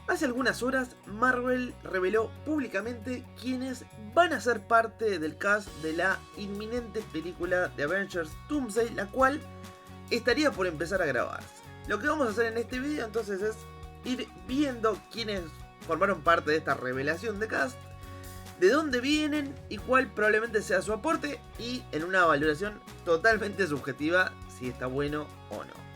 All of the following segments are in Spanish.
Hace algunas horas, Marvel reveló públicamente quiénes van a ser parte del cast de la inminente película de Avengers Doomsday, la cual estaría por empezar a grabarse. Lo que vamos a hacer en este video entonces es ir viendo quiénes formaron parte de esta revelación de cast, de dónde vienen y cuál probablemente sea su aporte, y en una valoración totalmente subjetiva si está bueno o no.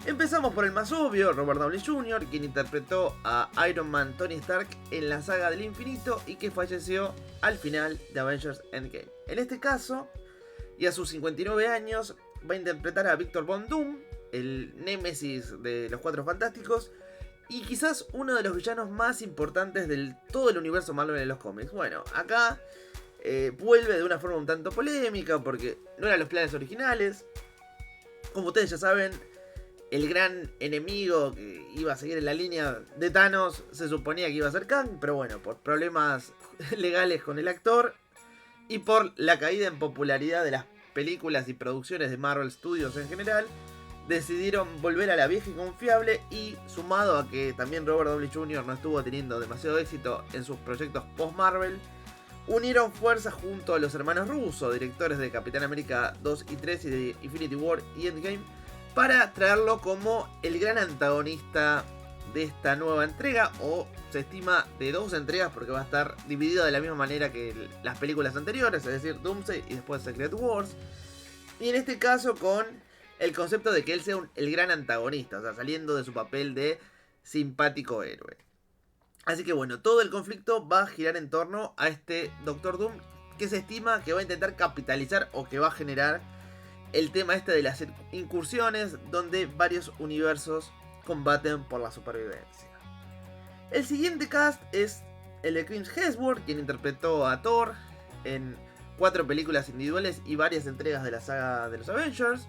Empezamos por el más obvio, Robert Downey Jr., quien interpretó a Iron Man Tony Stark en la saga del infinito y que falleció al final de Avengers Endgame. En este caso, y a sus 59 años, va a interpretar a Victor Von Doom, el némesis de los Cuatro Fantásticos, y quizás uno de los villanos más importantes de todo el universo Marvel en los cómics. Bueno, acá vuelve de una forma un tanto polémica porque no eran los planes originales. Como ustedes ya saben, el gran enemigo que iba a seguir en la línea de Thanos se suponía que iba a ser Kang, pero bueno, por problemas legales con el actor y por la caída en popularidad de las películas y producciones de Marvel Studios en general, decidieron volver a la vieja y confiable, y sumado a que también Robert Downey Jr. no estuvo teniendo demasiado éxito en sus proyectos post-Marvel, unieron fuerzas junto a los hermanos Russo, directores de Capitán América 2 y 3 y de Infinity War y Endgame, para traerlo como el gran antagonista de esta nueva entrega, o se estima de 2 entregas porque va a estar dividido de la misma manera que las películas anteriores, es decir, Doomsday y después Secret Wars. Y en este caso con el concepto de que él sea el gran antagonista, o sea, saliendo de su papel de simpático héroe. Así que bueno, todo el conflicto va a girar en torno a este Doctor Doom, que se estima que va a intentar capitalizar o que va a generar el tema este de las incursiones donde varios universos combaten por la supervivencia. El siguiente cast es el de Chris Hemsworth, quien interpretó a Thor en 4 películas individuales y varias entregas de la saga de los Avengers.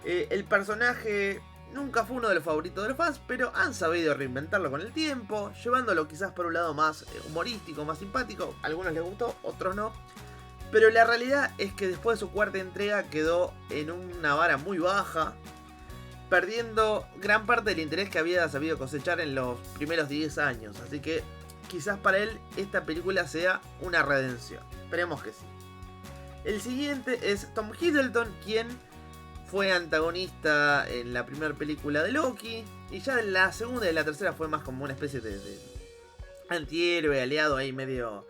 El personaje nunca fue uno de los favoritos de los fans, pero han sabido reinventarlo con el tiempo, llevándolo quizás por un lado más humorístico, más simpático. A algunos les gustó, otros no. Pero la realidad es que después de su cuarta entrega quedó en una vara muy baja, perdiendo gran parte del interés que había sabido cosechar en los primeros 10 años. Así que quizás para él esta película sea una redención. Esperemos que sí. El siguiente es Tom Hiddleston, quien fue antagonista en la primera película de Loki, y ya en la segunda y en la tercera fue más como una especie de antihéroe, aliado ahí medio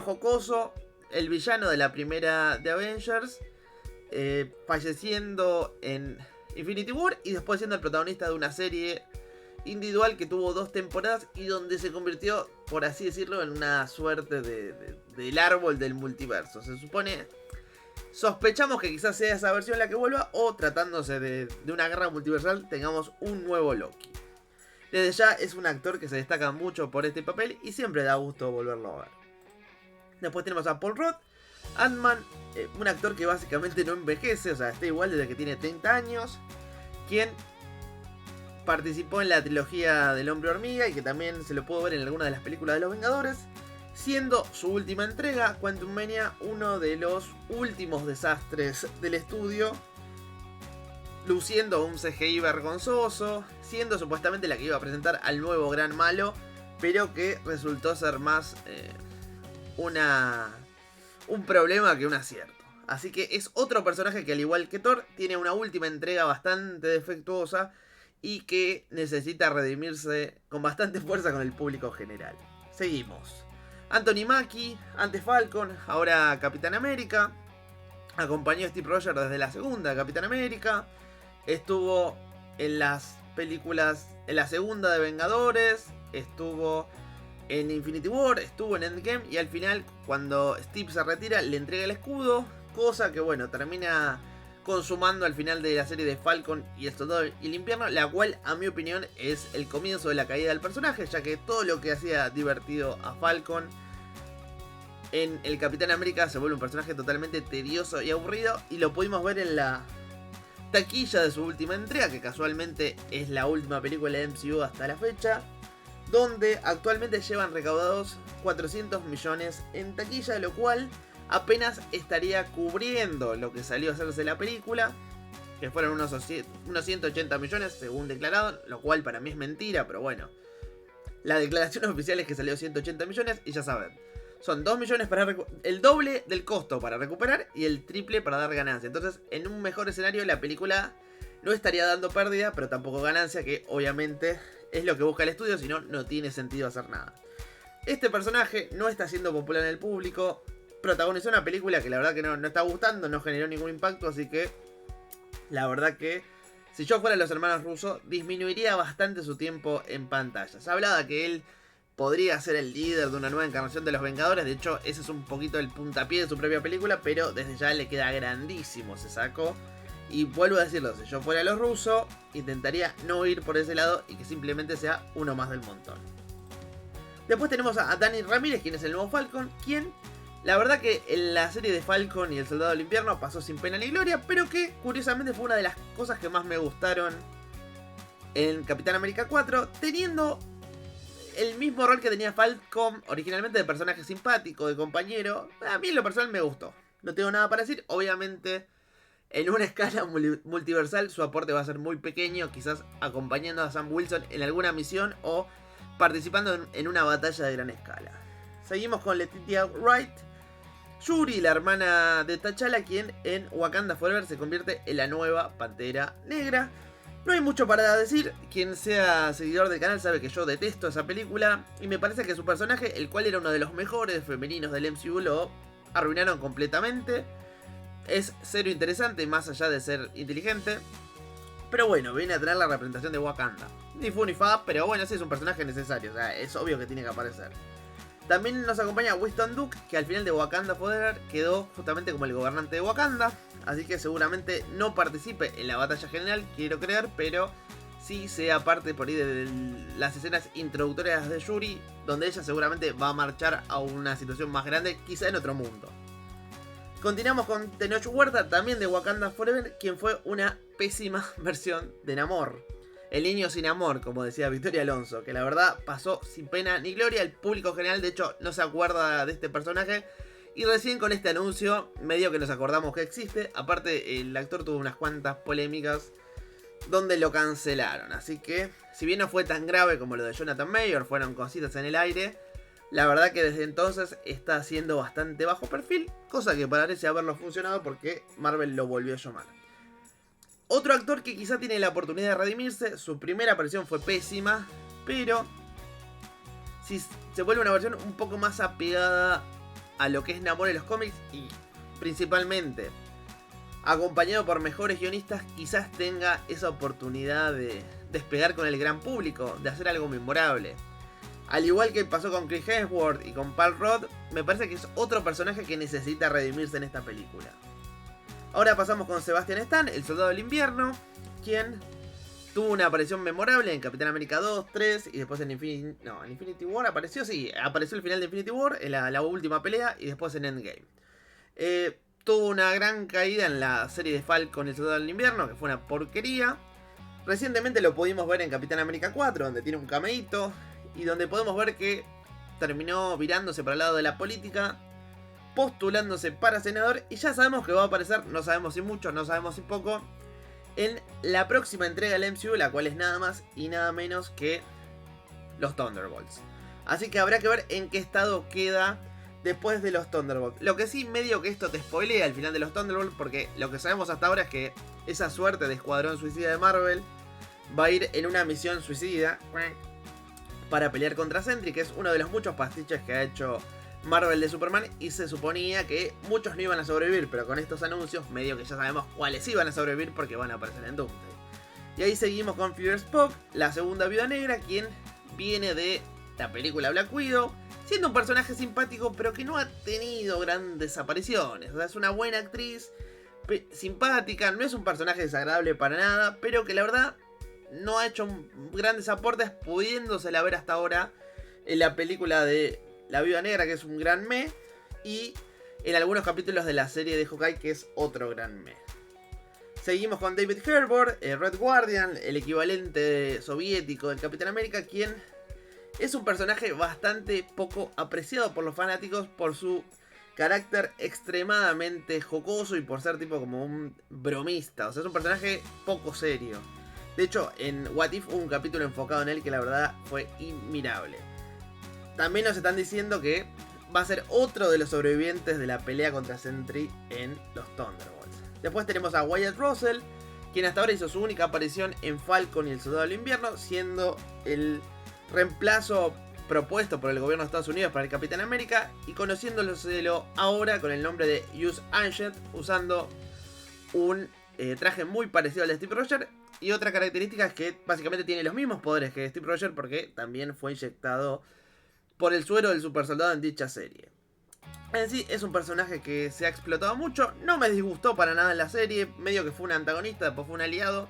jocoso. El villano de la primera de Avengers, falleciendo en Infinity War y después siendo el protagonista de una serie individual que tuvo 2 temporadas y donde se convirtió, por así decirlo, en una suerte del árbol del multiverso. Se supone, sospechamos que quizás sea esa versión la que vuelva, o tratándose de una guerra multiversal tengamos un nuevo Loki. Desde ya es un actor que se destaca mucho por este papel y siempre da gusto volverlo a ver. Después tenemos a Paul Rudd, Ant-Man, un actor que básicamente no envejece, o sea, está igual desde que tiene 30 años, quien participó en la trilogía del Hombre Hormiga y que también se lo pudo ver en alguna de las películas de los Vengadores, siendo su última entrega, Quantumania, uno de los últimos desastres del estudio, luciendo un CGI vergonzoso, siendo supuestamente la que iba a presentar al nuevo gran malo, pero que resultó ser más un problema que un acierto. Así que es otro personaje que, al igual que Thor, tiene una última entrega bastante defectuosa y que necesita redimirse con bastante fuerza con el público general. Seguimos. Anthony Mackie, antes Falcon, ahora Capitán América. Acompañó a Steve Rogers desde la segunda Capitán América. Estuvo en las películas, en la segunda de Vengadores. Estuvo en Infinity War, estuvo en Endgame, y al final, cuando Steve se retira, le entrega el escudo, cosa que bueno, termina consumando al final de la serie de Falcon y el Soldado y el Invierno, la cual, a mi opinión, es el comienzo de la caída del personaje, ya que todo lo que hacía divertido a Falcon en el Capitán América se vuelve un personaje totalmente tedioso y aburrido, y lo pudimos ver en la taquilla de su última entrega, que casualmente es la última película de MCU hasta la fecha, donde actualmente llevan recaudados 400 millones en taquilla, lo cual apenas estaría cubriendo lo que salió a hacerse la película, que fueron unos 180 millones según declarado, lo cual para mí es mentira, pero bueno, La declaración oficial es que salió 180 millones y ya saben. Son 2 millones para el doble del costo para recuperar y el triple para dar ganancia. Entonces, en un mejor escenario, la película no estaría dando pérdida, pero tampoco ganancia, que obviamente es lo que busca el estudio, si no, no tiene sentido hacer nada. Este personaje no está siendo popular en el público, protagonizó una película que la verdad que no está gustando, no generó ningún impacto, así que la verdad que si yo fuera los hermanos rusos, disminuiría bastante su tiempo en pantalla. Se hablaba que él podría ser el líder de una nueva encarnación de los Vengadores. De hecho, ese es un poquito el puntapié de su propia película, pero desde ya le queda grandísimo ese saco. Y vuelvo a decirlo, si yo fuera los rusos, intentaría no ir por ese lado y que simplemente sea uno más del montón. Después tenemos a Dani Ramírez, quien es el nuevo Falcon, quien la verdad que en la serie de Falcon y el Soldado del Invierno pasó sin pena ni gloria, pero que curiosamente fue una de las cosas que más me gustaron en Capitán América 4, teniendo el mismo rol que tenía Falcon originalmente, de personaje simpático, de compañero. A mí en lo personal me gustó. No tengo nada para decir. Obviamente, en una escala multiversal, su aporte va a ser muy pequeño. Quizás acompañando a Sam Wilson en alguna misión o participando en una batalla de gran escala. Seguimos con Letitia Wright, Shuri, la hermana de T'Challa, quien en Wakanda Forever se convierte en la nueva Pantera Negra. No hay mucho para decir, quien sea seguidor del canal sabe que yo detesto esa película y me parece que su personaje, el cual era uno de los mejores femeninos del MCU, lo arruinaron completamente. Es cero interesante, más allá de ser inteligente. Pero bueno, viene a tener la representación de Wakanda. Ni fu ni fa, pero bueno, sí es un personaje necesario, o sea, es obvio que tiene que aparecer. También nos acompaña Winston Duke, que al final de Wakanda Forever quedó justamente como el gobernante de Wakanda. Así que seguramente no participe en la batalla general, quiero creer, pero sí sea parte por ahí de las escenas introductorias de Shuri, donde ella seguramente va a marchar a una situación más grande, quizá en otro mundo. Continuamos con Tenoch Huerta, también de Wakanda Forever, quien fue una pésima versión de Namor. El niño sin amor, como decía Victoria Alonso, que la verdad pasó sin pena ni gloria. El público general, de hecho, no se acuerda de este personaje. Y recién con este anuncio, medio que nos acordamos que existe. Aparte, el actor tuvo unas cuantas polémicas donde lo cancelaron. Así que, si bien no fue tan grave como lo de Jonathan Mayor, fueron cositas en el aire, la verdad que desde entonces está haciendo bastante bajo perfil. Cosa que parece haberlo funcionado porque Marvel lo volvió a llamar. Otro actor que quizá tiene la oportunidad de redimirse, su primera aparición fue pésima, pero si se vuelve una versión un poco más apegada a lo que es Namor en los cómics y principalmente acompañado por mejores guionistas, quizás tenga esa oportunidad de despegar con el gran público, de hacer algo memorable. Al igual que pasó con Chris Hemsworth y con Paul Rudd, me parece que es otro personaje que necesita redimirse en esta película. Ahora pasamos con Sebastian Stan, el Soldado del Invierno, quien tuvo una aparición memorable en Capitán América 2, 3 y después en Infinity War apareció el final de Infinity War, en la última pelea y después en Endgame. Tuvo una gran caída en la serie de Falcon, el Soldado del Invierno, que fue una porquería. Recientemente lo pudimos ver en Capitán América 4, donde tiene un cameíto y donde podemos ver que terminó virándose para el lado de la política, postulándose para senador, y ya sabemos que va a aparecer, no sabemos si mucho, no sabemos si poco, en la próxima entrega del MCU, la cual es nada más y nada menos que los Thunderbolts. Así que habrá que ver en qué estado queda después de los Thunderbolts. Lo que sí, medio que esto te spoilea al final de los Thunderbolts, porque lo que sabemos hasta ahora es que esa suerte de escuadrón suicida de Marvel va a ir en una misión suicida para pelear contra Sentry, que es uno de los muchos pastiches que ha hecho Marvel de Superman, y se suponía que muchos no iban a sobrevivir, pero con estos anuncios medio que ya sabemos cuáles iban a sobrevivir porque van a aparecer en Doomsday. Y ahí seguimos con Fear Spock, la segunda Viuda Negra, quien viene de la película Black Widow, siendo un personaje simpático pero que no ha tenido grandes apariciones. O sea, es una buena actriz, simpática, no es un personaje desagradable para nada, pero que la verdad no ha hecho grandes aportes, pudiéndosela ver hasta ahora en la película de La Viuda Negra, que es un gran meh, y en algunos capítulos de la serie de Hawkeye, que es otro gran meh. Seguimos con David Harbour, Red Guardian, el equivalente soviético del Capitán América, quien es un personaje bastante poco apreciado por los fanáticos por su carácter extremadamente jocoso y por ser tipo como un bromista. O sea, es un personaje poco serio. De hecho, en What If hubo un capítulo enfocado en él que la verdad fue inmirable. También nos están diciendo que va a ser otro de los sobrevivientes de la pelea contra Sentry en los Thunderbolts. Después tenemos a Wyatt Russell, quien hasta ahora hizo su única aparición en Falcon y el Soldado del Invierno, siendo el reemplazo propuesto por el gobierno de Estados Unidos para el Capitán América, y conociéndolo ahora con el nombre de Hughes Anchet, usando un traje muy parecido al de Steve Rogers. Y otra característica es que básicamente tiene los mismos poderes que Steve Rogers, porque también fue inyectado por el suero del super soldado en dicha serie. En sí es un personaje que se ha explotado mucho, no me disgustó para nada en la serie, medio que fue un antagonista, después fue un aliado.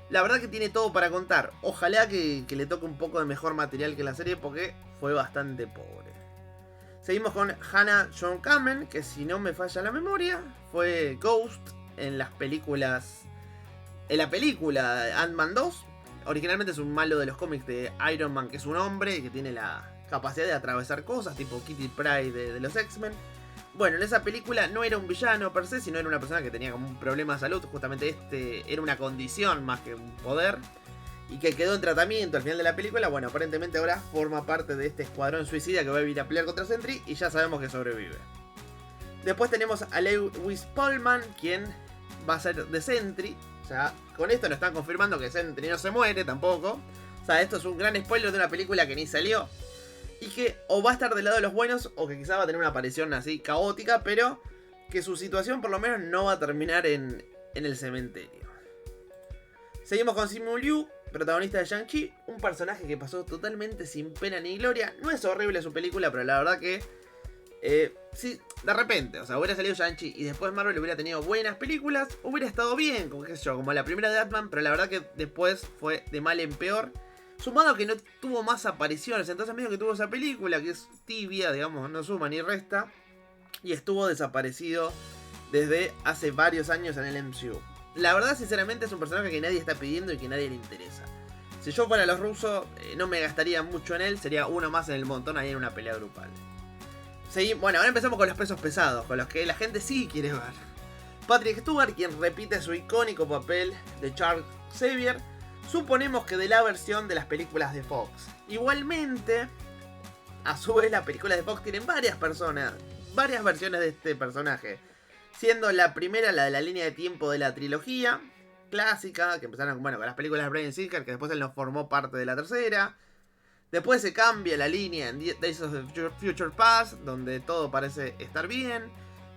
La verdad que tiene todo para contar, ojalá que le toque un poco de mejor material que la serie porque fue bastante pobre. Seguimos con Hannah John Kamen, que si no me falla la memoria, fue Ghost en las películas... En la película Ant-Man 2, originalmente es un malo de los cómics de Iron Man, que es un hombre que tiene la capacidad de atravesar cosas, tipo Kitty Pryde de los X-Men. Bueno, en esa película no era un villano per se, sino era una persona que tenía como un problema de salud. Justamente este era una condición más que un poder, y que quedó en tratamiento al final de la película. Bueno, aparentemente ahora forma parte de este escuadrón suicida que va a ir a pelear contra Sentry, y ya sabemos que sobrevive. Después tenemos a Lewis Pullman, quien va a ser de Sentry. O sea, con esto nos están confirmando que Sentry no se muere tampoco. O sea, esto es un gran spoiler de una película que ni salió. Y que o va a estar del lado de los buenos, o que quizá va a tener una aparición así caótica, pero que su situación por lo menos no va a terminar en el cementerio. Seguimos con Simu Liu, protagonista de Shang-Chi, un personaje que pasó totalmente sin pena ni gloria. No es horrible su película, pero la verdad que... sí, de repente, o sea, hubiera salido Shang-Chi y después Marvel hubiera tenido buenas películas, hubiera estado bien, como, qué sé yo, como la primera de Ant-Man, pero la verdad que después fue de mal en peor. Sumado a que no tuvo más apariciones, entonces medio que tuvo esa película que es tibia, digamos, no suma ni resta, y estuvo desaparecido desde hace varios años en el MCU. La verdad, sinceramente, es un personaje que nadie está pidiendo y que nadie le interesa. Si yo fuera los rusos, no me gastaría mucho en él, sería uno más en el montón ahí en una pelea grupal. Bueno, ahora empezamos con los pesos pesados, con los que la gente sí quiere ver. Patrick Stewart, quien repite su icónico papel de Charles Xavier, suponemos que de la versión de las películas de Fox. Igualmente, a su vez, las películas de Fox tienen varias versiones de este personaje. Siendo la primera la de la línea de tiempo de la trilogía clásica, que empezaron con las películas de Bryan Singer, que después él no formó parte de la tercera. Después se cambia la línea en Days of the Future Past, donde todo parece estar bien.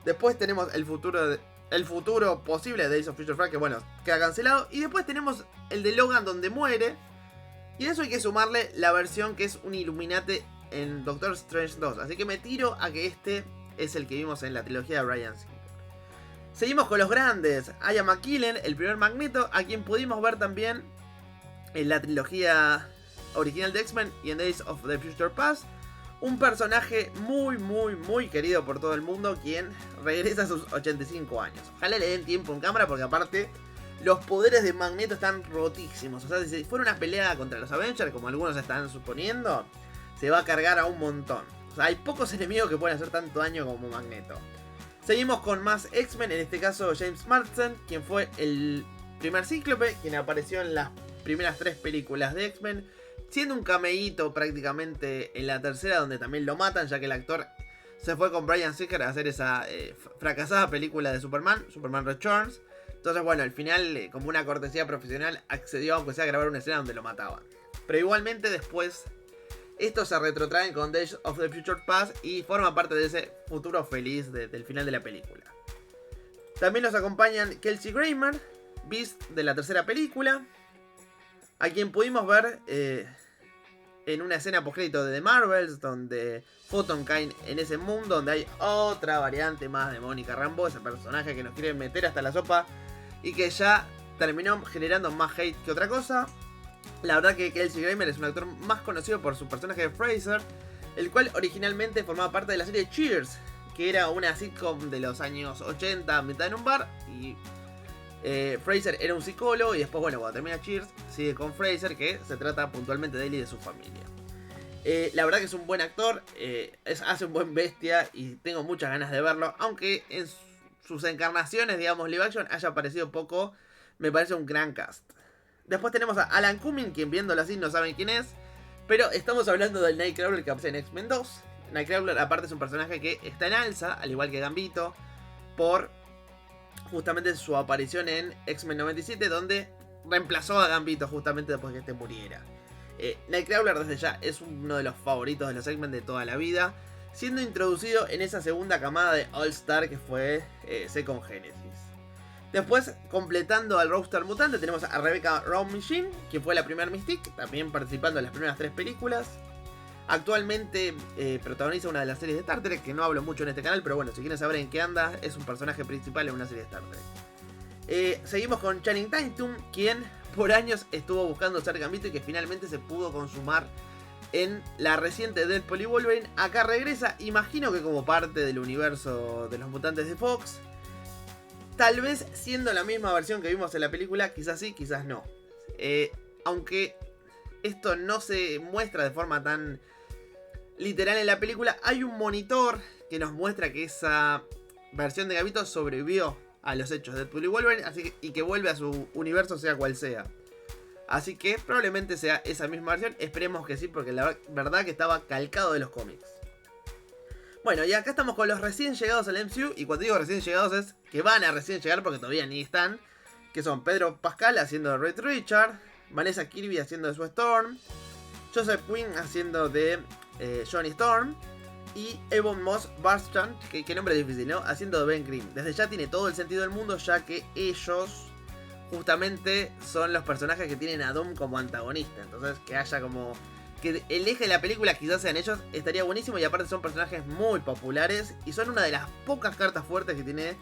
Después tenemos el futuro posible de Days of Future Past, que queda cancelado. Y después tenemos el de Logan, donde muere. Y a eso hay que sumarle la versión que es un Illuminati en Doctor Strange 2. Así que me tiro a que este es el que vimos en la trilogía de Bryan Singer. Seguimos con los grandes. Ian McKellen, el primer Magneto, a quien pudimos ver también en la trilogía original de X-Men y en Days of the Future Past. Un personaje muy querido por todo el mundo, quien regresa a sus 85 años. Ojalá le den tiempo en cámara, porque aparte los poderes de Magneto están rotísimos. O sea, si fuera una pelea contra los Avengers, como algunos están suponiendo, se va a cargar a un montón. O sea, hay pocos enemigos que pueden hacer tanto daño como Magneto. Seguimos con más X-Men, en este caso James Marsden, quien fue el primer Cíclope, quien apareció en las primeras 3 películas de X-Men, siendo un cameíto prácticamente en la tercera, donde también lo matan, ya que el actor se fue con Bryan Singer a hacer esa fracasada película de Superman Returns. Entonces, al final, como una cortesía profesional, accedió aunque sea a grabar una escena donde lo mataban. Pero igualmente después, estos se retrotraen con Days of the Future Past y forma parte de ese futuro feliz del final de la película. También nos acompañan Kelsey Grammer, Beast de la tercera película, a quien pudimos ver en una escena postcrédito de The Marvels, donde Photon cae en ese mundo, donde hay otra variante más de Mónica Rambeau, ese personaje que nos quiere meter hasta la sopa y que ya terminó generando más hate que otra cosa. La verdad que Kelsey Grammer es un actor más conocido por su personaje de Fraser, el cual originalmente formaba parte de la serie Cheers, que era una sitcom de los años 80, mitad en un bar, y Fraser era un psicólogo, y después, cuando termina Cheers, sigue con Fraser, que se trata puntualmente de él y de su familia. La verdad que es un buen actor, hace un buen bestia, y tengo muchas ganas de verlo, aunque en sus encarnaciones, digamos, live action, haya aparecido poco, me parece un gran cast. Después tenemos a Alan Cumming, quien viéndolo así no saben quién es. Pero estamos hablando del Nightcrawler que aparece en X-Men 2. Nightcrawler aparte es un personaje que está en alza, al igual que Gambito, por justamente su aparición en X-Men 97, donde reemplazó a Gambito justamente después que este muriera. Nightcrawler desde ya es uno de los favoritos de los X-Men de toda la vida, siendo introducido en esa segunda camada de All Star que fue Second Genesis. Después, completando al roster mutante, tenemos a Rebecca Romijn, quien fue la primera Mystique, también participando en las primeras 3 películas. Actualmente protagoniza una de las series de Star Trek, que no hablo mucho en este canal, pero bueno, si quieren saber en qué anda, es un personaje principal en una serie de Star Trek. Seguimos con Channing Tatum, quien por años estuvo buscando ser Gambito y que finalmente se pudo consumar en la reciente Deadpool y Wolverine. Acá regresa, imagino que como parte del universo de los mutantes de Fox. Tal vez siendo la misma versión que vimos en la película, quizás sí, quizás no. Aunque esto no se muestra de forma tan literal en la película, hay un monitor que nos muestra que esa versión de Gambito sobrevivió a los hechos de Deadpool y Wolverine, y que vuelve a su universo sea cual sea. Así que probablemente sea esa misma versión, esperemos que sí, porque la verdad que estaba calcado de los cómics. Bueno, y acá estamos con los recién llegados al MCU, y cuando digo recién llegados es que van a recién llegar porque todavía ni están, que son Pedro Pascal haciendo de Reed Richards, Vanessa Kirby haciendo de Sue Storm, Joseph Quinn haciendo de Johnny Storm, y Ebon Moss-Bachrach, que nombre difícil, ¿no? Haciendo de Ben Grimm. Desde ya tiene todo el sentido del mundo, ya que ellos justamente son los personajes que tienen a Doom como antagonista. Entonces que haya como que el eje de la película quizás sean ellos, estaría buenísimo. Y aparte son personajes muy populares y son una de las pocas cartas fuertes que tiene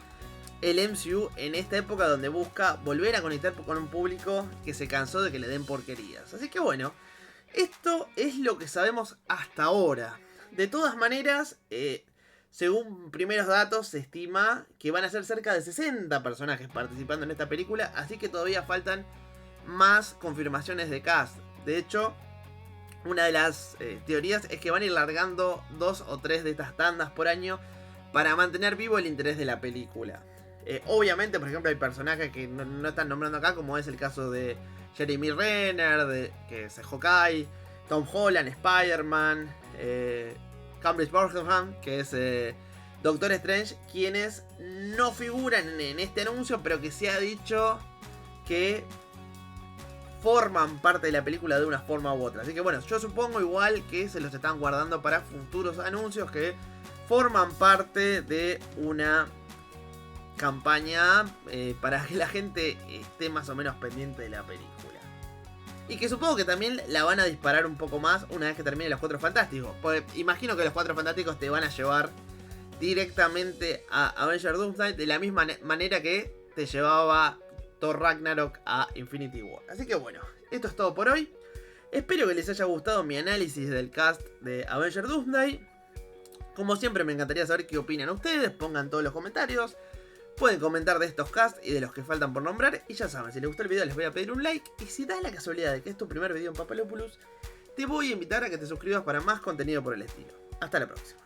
el MCU en esta época, donde busca volver a conectar con un público que se cansó de que le den porquerías. Así que bueno, esto es lo que sabemos hasta ahora. De todas maneras, según primeros datos, se estima que van a ser cerca de 60 personajes participando en esta película, así que todavía faltan más confirmaciones de cast. De hecho, una de las teorías es que van a ir largando 2 o 3 de estas tandas por año para mantener vivo el interés de la película. Obviamente, por ejemplo, hay personajes que no están nombrando acá, como es el caso de Jeremy Renner, que es Hawkeye, Tom Holland, Spider-Man, Cambridge Borgenham, que es Doctor Strange, quienes no figuran en este anuncio, pero que se ha dicho que forman parte de la película de una forma u otra. Así que bueno, yo supongo igual que se los están guardando para futuros anuncios que forman parte de una campaña para que la gente esté más o menos pendiente de la película. Y que supongo que también la van a disparar un poco más una vez que terminen los 4 Fantásticos. Porque imagino que los 4 Fantásticos te van a llevar directamente a Avengers Doomsday de la misma manera que te llevaba Thor Ragnarok a Infinity War. Así que bueno, esto es todo por hoy. Espero que les haya gustado mi análisis del cast de Avengers Doomsday. Como siempre me encantaría saber qué opinan ustedes. Pongan todos los comentarios. Pueden comentar de estos casts y de los que faltan por nombrar. Y ya saben, si les gustó el video les voy a pedir un like. Y si da la casualidad de que es tu primer video en Papalopoulos, te voy a invitar a que te suscribas para más contenido por el estilo. Hasta la próxima.